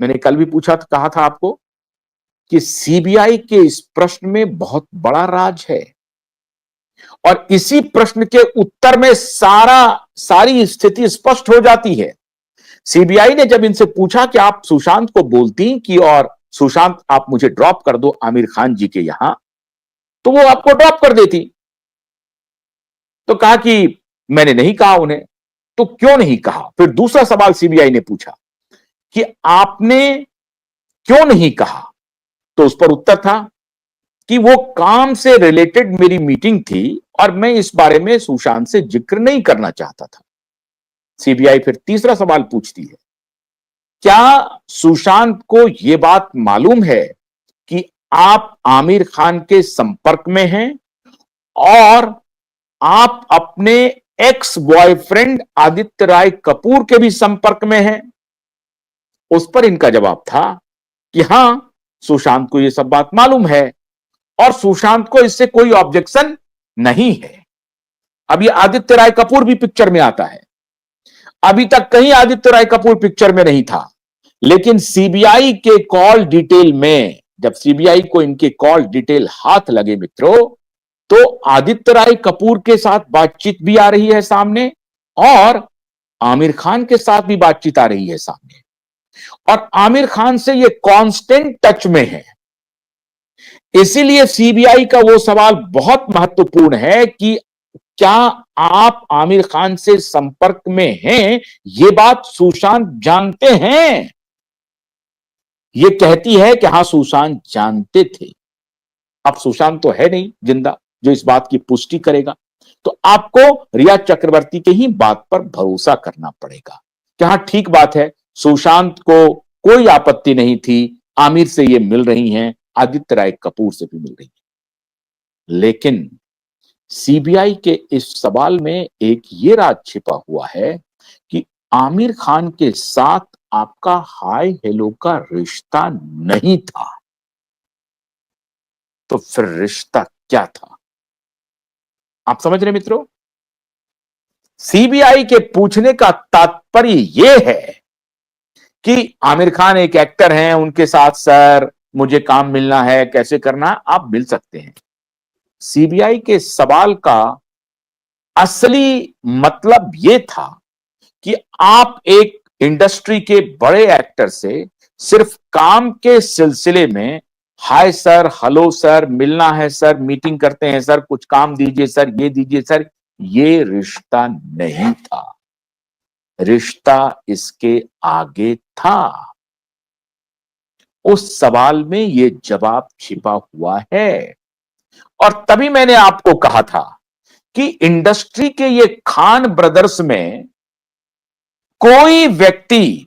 मैंने कल भी पूछा था, कहा था आपको कि सीबीआई के इस प्रश्न में बहुत बड़ा राज है और इसी प्रश्न के उत्तर में सारी स्थिति स्पष्ट हो जाती है। सीबीआई ने जब इनसे पूछा कि आप सुशांत को बोलती कि और सुशांत आप मुझे ड्रॉप कर दो आमिर खान जी के यहां, तो वो आपको ड्रॉप कर देती। तो कहा कि मैंने नहीं कहा उन्हें। तो क्यों नहीं कहा? फिर दूसरा सवाल सीबीआई ने पूछा कि आपने क्यों नहीं कहा? तो उस पर उत्तर था कि वो काम से रिलेटेड मेरी मीटिंग थी और मैं इस बारे में सुशांत से जिक्र नहीं करना चाहता था। सीबीआई फिर तीसरा सवाल पूछती है, क्या सुशांत को यह बात मालूम है कि आप आमिर खान के संपर्क में हैं और आप अपने एक्स बॉयफ्रेंड आदित्य राय कपूर के भी संपर्क में हैं? उस पर इनका जवाब था कि हां, सुशांत को यह सब बात मालूम है और सुशांत को इससे कोई ऑब्जेक्शन नहीं है। अब ये आदित्य राय कपूर भी पिक्चर में आता है। अभी तक कहीं आदित्य राय कपूर पिक्चर में नहीं था, लेकिन सीबीआई के कॉल डिटेल में जब सीबीआई को इनके कॉल डिटेल हाथ लगे मित्रों, तो आदित्य राय कपूर के साथ बातचीत भी आ रही है सामने और आमिर खान के साथ भी बातचीत आ रही है सामने और आमिर खान से ये कांस्टेंट टच में है। इसीलिए सीबीआई का वो सवाल बहुत महत्वपूर्ण है कि क्या आप आमिर खान से संपर्क में हैं? ये बात सुशांत जानते हैं? ये कहती है कि हां, सुशांत जानते थे। अब सुशांत तो है नहीं जिंदा जो इस बात की पुष्टि करेगा, तो आपको रिया चक्रवर्ती के ही बात पर भरोसा करना पड़ेगा कि हां, ठीक बात है, सुशांत को कोई आपत्ति नहीं थी, आमिर से ये मिल रही हैं, आदित्य राय कपूर से भी मिल रही हैं। लेकिन सीबीआई के इस सवाल में एक ये राज छिपा हुआ है कि आमिर खान के साथ आपका हाय हेलो का रिश्ता नहीं था। तो फिर रिश्ता क्या था? आप समझ रहे मित्रों? सीबीआई के पूछने का तात्पर्य यह है कि आमिर खान एक एक्टर हैं, उनके साथ सर मुझे काम मिलना है, कैसे करना, आप मिल सकते हैं। सीबीआई के सवाल का असली मतलब यह था कि आप एक इंडस्ट्री के बड़े एक्टर से सिर्फ काम के सिलसिले में हाय सर, हेलो सर, मिलना है सर, मीटिंग करते हैं सर, कुछ काम दीजिए सर, ये दीजिए सर, ये रिश्ता नहीं था। रिश्ता इसके आगे था। उस सवाल में ये जवाब छिपा हुआ है और तभी मैंने आपको कहा था कि इंडस्ट्री के ये खान ब्रदर्स में कोई व्यक्ति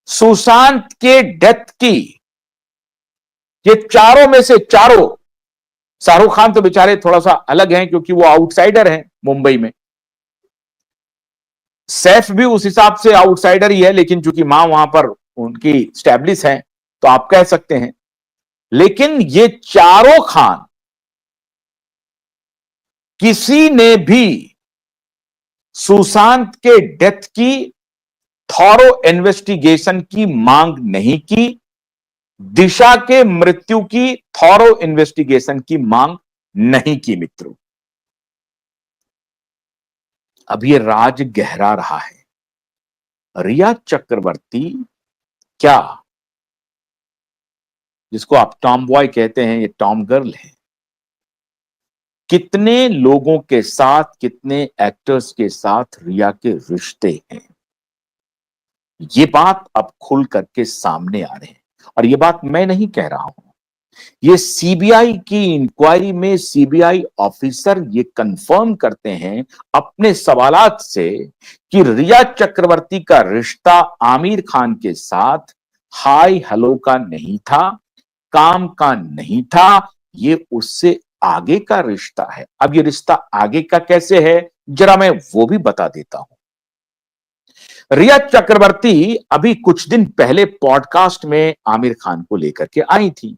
सुशांत के डेथ की, ये चारों में से चारों, शाहरुख खान तो बेचारे थोड़ा सा अलग हैं क्योंकि वो आउटसाइडर हैं मुंबई में, सैफ भी उस हिसाब से आउटसाइडर ही है, लेकिन चूंकि मां वहां पर उनकी स्टैब्लिश है तो आप कह सकते हैं। लेकिन ये चारों खान किसी ने भी सुशांत के डेथ की थॉरो इन्वेस्टिगेशन की मांग नहीं की, दिशा के मृत्यु की थॉरो इन्वेस्टिगेशन की मांग नहीं की मित्रों। अब ये राज गहरा रहा है। रिया चक्रवर्ती क्या, जिसको आप टॉम बॉय कहते हैं, ये टॉम गर्ल है, कितने लोगों के साथ, कितने एक्टर्स के साथ रिया के रिश्ते हैं, ये बात अब खुल करके सामने आ रहे हैं। और ये बात मैं नहीं कह रहा हूं, ये सीबीआई की इंक्वायरी में सीबीआई ऑफिसर ये कंफर्म करते हैं अपने सवालात से कि रिया चक्रवर्ती का रिश्ता आमिर खान के साथ हाय हेलो का नहीं था, काम का नहीं था, ये उससे आगे का रिश्ता है। अब ये रिश्ता आगे का कैसे है, जरा मैं वो भी बता देता हूं। रिया चक्रवर्ती अभी कुछ दिन पहले पॉडकास्ट में आमिर खान को लेकर के आई थी।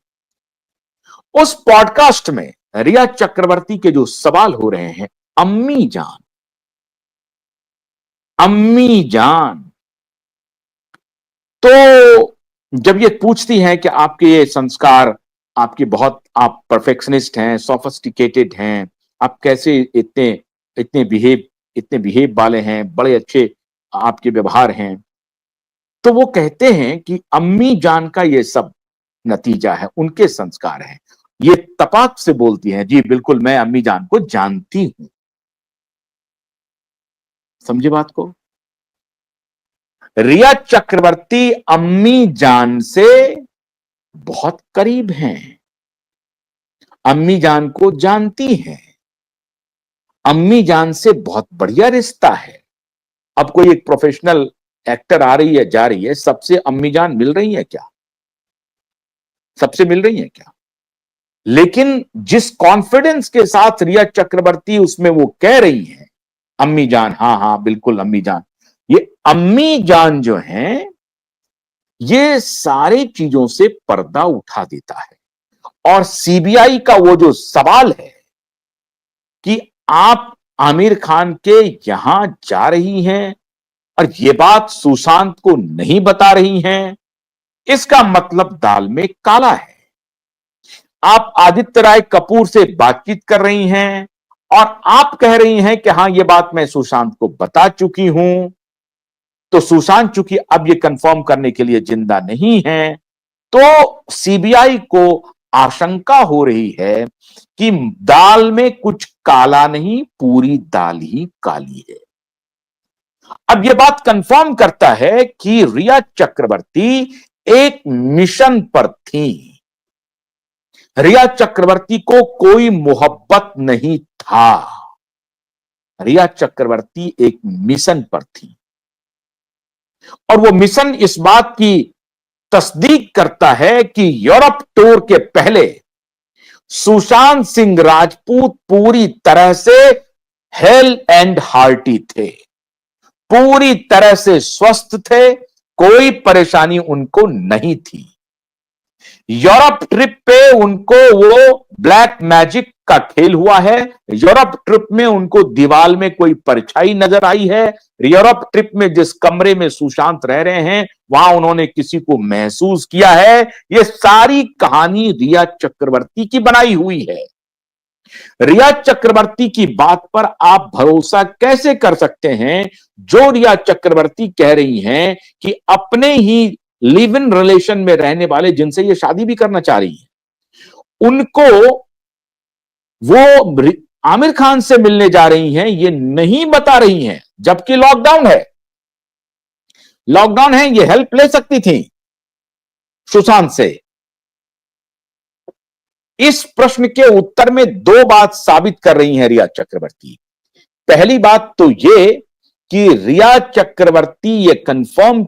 उस पॉडकास्ट में रिया चक्रवर्ती के जो सवाल हो रहे हैं, अम्मी जान, अम्मी जान, तो जब ये पूछती हैं कि आपके ये संस्कार, आपकी बहुत आप परफेक्शनिस्ट हैं, सोफिस्टिकेटेड हैं, आप कैसे इतने इतने बिहेव इतने बिहेव वाले हैं, बड़े अच्छे आपके व्यवहार हैं। तो वो कहते हैं कि अम्मी जान का ये सब नतीजा है, उनके संस्कार हैं। ये तपाक से बोलती हैं, जी बिल्कुल मैं अम्मी जान को जानती हूं। समझे बात को? रिया चक्रवर्ती अम्मी जान से बहुत करीब हैं, अम्मी जान को जानती हैं, अम्मी जान से बहुत बढ़िया रिश्ता है। अब कोई एक प्रोफेशनल एक्टर आ रही है, जा रही है, सबसे अम्मी जान मिल रही है क्या? सबसे मिल रही है क्या? लेकिन जिस कॉन्फिडेंस के साथ रिया चक्रवर्ती उसमें वो कह रही है, अम्मी जान, हां हां बिल्कुल अम्मी जान, ये अम्मी जान जो है, ये सारी चीजों से पर्दा उठा देता है। और सीबीआई का वो जो सवाल है कि आप आमिर खान के यहां जा रही हैं और ये बात सुशांत को नहीं बता रही हैं, इसका मतलब दाल में काला है। आप आदित्य राय कपूर से बातचीत कर रही हैं और आप कह रही हैं कि हां, ये बात मैं सुशांत को बता चुकी हूं, तो सुशांत चूंकि अब ये कंफर्म करने के लिए जिंदा नहीं है, तो सीबीआई को आशंका हो रही है कि दाल में कुछ काला नहीं, पूरी दाल ही काली है। अब यह बात कंफर्म करता है कि रिया चक्रवर्ती एक मिशन पर थी। रिया चक्रवर्ती को कोई मोहब्बत नहीं था, रिया चक्रवर्ती एक मिशन पर थी। और वो मिशन इस बात की तस्दीक करता है कि यूरोप टूर के पहले सुशांत सिंह राजपूत पूरी तरह से हेल एंड हार्टी थे, पूरी तरह से स्वस्थ थे, कोई परेशानी उनको नहीं थी। यूरोप ट्रिप पे उनको वो ब्लैक मैजिक का खेल हुआ है, यूरोप ट्रिप में उनको दीवार में कोई परछाई नजर आई है, यूरोप ट्रिप में जिस कमरे में सुशांत रह रहे हैं वहां उन्होंने किसी को महसूस किया है। ये सारी कहानी रिया चक्रवर्ती की बनाई हुई है। रिया चक्रवर्ती की बात पर आप भरोसा कैसे कर सकते हैं? जो रिया चक्रवर्ती कह रही हैं कि अपने ही लिव इन रिलेशन में रहने वाले जिनसे ये शादी भी करना चाह रही है, उनको वो आमिर खान से मिलने जा रही हैं, ये नहीं बता रही हैं, जबकि लॉकडाउन है, लॉकडाउन है, ये हेल्प ले सकती थी सुशांत से। इस प्रश्न के उत्तर में दो बात साबित कर रही हैं रिया चक्रवर्ती। पहली बात तो ये कि रिया चक्रवर्ती ये कंफर्म